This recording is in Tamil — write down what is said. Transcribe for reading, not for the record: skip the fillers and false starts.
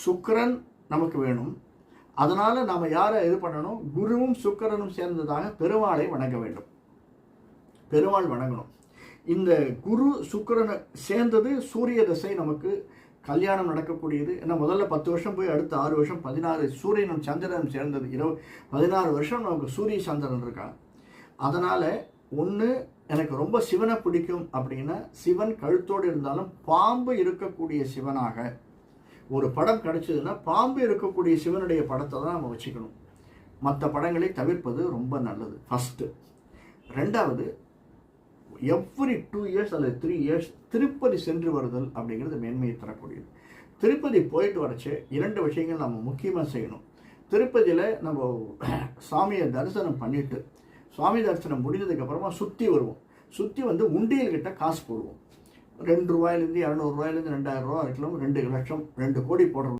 சுக்கிரன் நமக்கு வேணும். அதனால் நாம் யாரை இது பண்ணணும்? குருவும் சுக்கிரனும் சேர்ந்ததாக பெருமாளை வணங்க வேண்டும். பெருமாள் வணங்கணும். இந்த குரு சுக்கிரனை சேர்ந்தது சூரிய தசை நமக்கு கல்யாணம் நடக்கக்கூடியது. ஏன்னா முதல்ல 10 வருஷம் போய் அடுத்த 6 வருஷம் 16 சூரியனும் சந்திரனும் சேர்ந்தது 16 வருஷம் நமக்கு சூரிய சந்திரன் இருக்காங்க. அதனால் ஒன்று எனக்கு ரொம்ப சிவனை பிடிக்கும் அப்படின்னா சிவன் கழுத்தோடு இருந்தாலும் பாம்பு இருக்கக்கூடிய சிவனாக ஒரு படம் கிடைச்சதுன்னா பாம்பு இருக்கக்கூடிய சிவனுடைய படத்தை தான் நம்ம வச்சுக்கணும். மற்ற படங்களை தவிர்ப்பது ரொம்ப நல்லது. ஃபஸ்ட்டு. ரெண்டாவது, எவ்ரி 2 இயர்ஸ் அல்லது 3 இயர்ஸ் திருப்பதி சென்று வருதல் அப்படிங்கிறது மேன்மையை தரக்கூடியது. திருப்பதி போயிட்டு வரச்சு 2 விஷயங்கள் நம்ம முக்கியமாக செய்யணும். திருப்பதியில் நம்ம சாமியை தரிசனம் பண்ணிவிட்டு சுவாமி தரிசனம் முடிஞ்சதுக்கப்புறமா சுற்றி வருவோம். சுற்றி வந்து உண்டியல்கிட்ட காசு போடுவோம். 2 ரூபாயிலேருந்து 200 ரூபாயிலேருந்து 2000 ரூபா வரைக்கும் 2 லட்சம் 2 கோடி போடுறோம்.